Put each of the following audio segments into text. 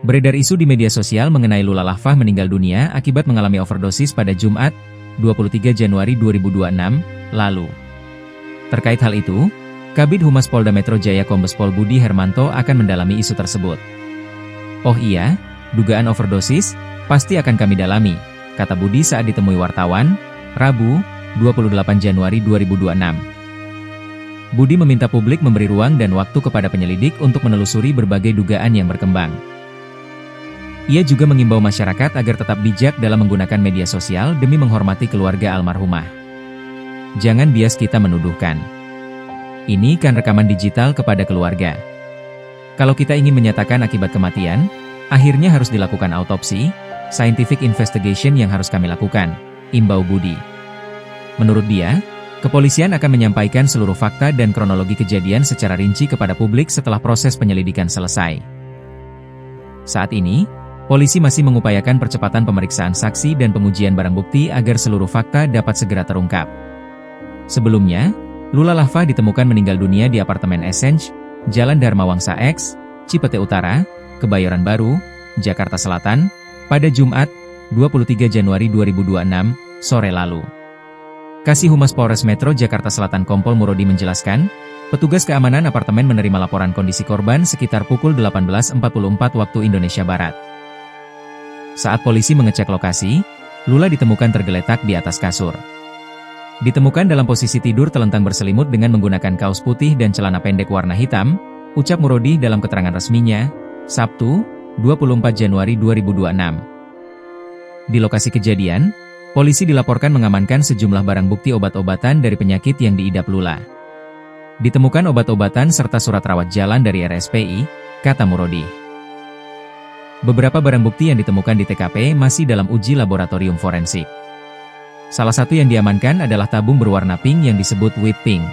Beredar isu di media sosial mengenai Lula Lafah meninggal dunia akibat mengalami overdosis pada Jumat, 23 Januari 2026, lalu. Terkait hal itu, Kabid Humas Polda Metro Jaya Kombes Pol Budi Hermanto akan mendalami isu tersebut. "Oh iya, dugaan overdosis, pasti akan kami dalami," kata Budi saat ditemui wartawan, Rabu, 28 Januari 2026. Budi meminta publik memberi ruang dan waktu kepada penyelidik untuk menelusuri berbagai dugaan yang berkembang. Ia juga mengimbau masyarakat agar tetap bijak dalam menggunakan media sosial demi menghormati keluarga almarhumah. Jangan bias kita menuduhkan. Ini kan rekaman digital kepada keluarga. Kalau kita ingin menyatakan akibat kematian, akhirnya harus dilakukan autopsi, scientific investigation yang harus kami lakukan, imbau Budi. Menurut dia, kepolisian akan menyampaikan seluruh fakta dan kronologi kejadian secara rinci kepada publik setelah proses penyelidikan selesai. Saat ini, polisi masih mengupayakan percepatan pemeriksaan saksi dan pengujian barang bukti agar seluruh fakta dapat segera terungkap. Sebelumnya, Lula Lafah ditemukan meninggal dunia di apartemen Essence, Jalan Dharma Wangsa X, Cipete Utara, Kebayoran Baru, Jakarta Selatan, pada Jumat, 23 Januari 2026, sore lalu. Kasih Humas Polres Metro Jakarta Selatan Kompol Murodi menjelaskan, petugas keamanan apartemen menerima laporan kondisi korban sekitar pukul 18.44 waktu Indonesia Barat. Saat polisi mengecek lokasi, Lula ditemukan tergeletak di atas kasur. Ditemukan dalam posisi tidur telentang berselimut dengan menggunakan kaos putih dan celana pendek warna hitam, ucap Murodi dalam keterangan resminya, Sabtu, 24 Januari 2026. Di lokasi kejadian, polisi dilaporkan mengamankan sejumlah barang bukti obat-obatan dari penyakit yang diidap Lula. Ditemukan obat-obatan serta surat rawat jalan dari RSPI, kata Murodi. Beberapa barang bukti yang ditemukan di TKP masih dalam uji laboratorium forensik. Salah satu yang diamankan adalah tabung berwarna pink yang disebut whip pink.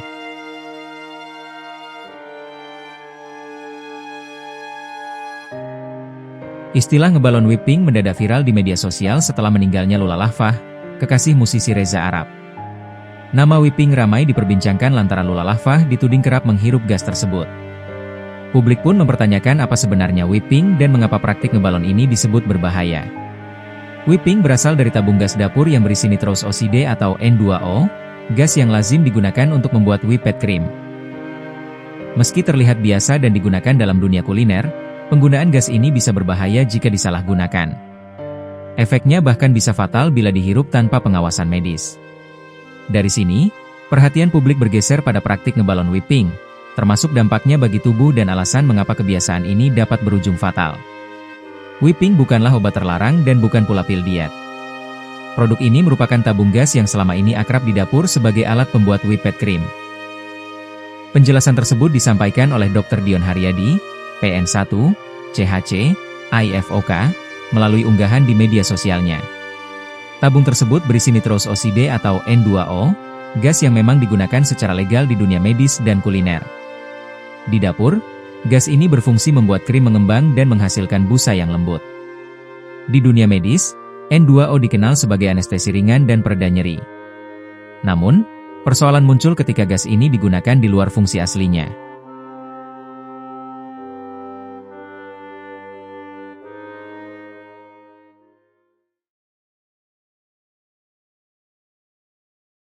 Istilah ngebalon whip pink mendadak viral di media sosial setelah meninggalnya Lula Lafah, kekasih musisi Reza Arab. Nama whip pink ramai diperbincangkan lantaran Lula Lafah dituding kerap menghirup gas tersebut. Publik pun mempertanyakan apa sebenarnya whip pink dan mengapa praktik ngebalon ini disebut berbahaya. Whip pink berasal dari tabung gas dapur yang berisi nitrous oxide atau N2O, gas yang lazim digunakan untuk membuat whipped cream. Meski terlihat biasa dan digunakan dalam dunia kuliner, penggunaan gas ini bisa berbahaya jika disalahgunakan. Efeknya bahkan bisa fatal bila dihirup tanpa pengawasan medis. Dari sini, perhatian publik bergeser pada praktik ngebalon whip pink, termasuk dampaknya bagi tubuh dan alasan mengapa kebiasaan ini dapat berujung fatal. Whip pink bukanlah obat terlarang dan bukan pula pil diet. Produk ini merupakan tabung gas yang selama ini akrab di dapur sebagai alat pembuat whipped cream. Penjelasan tersebut disampaikan oleh Dr. Dion Haryadi, PN1, CHC, IFOK, melalui unggahan di media sosialnya. Tabung tersebut berisi nitrous oxide atau N2O, gas yang memang digunakan secara legal di dunia medis dan kuliner. Di dapur, gas ini berfungsi membuat krim mengembang dan menghasilkan busa yang lembut. Di dunia medis, N2O dikenal sebagai anestesi ringan dan pereda nyeri. Namun, persoalan muncul ketika gas ini digunakan di luar fungsi aslinya.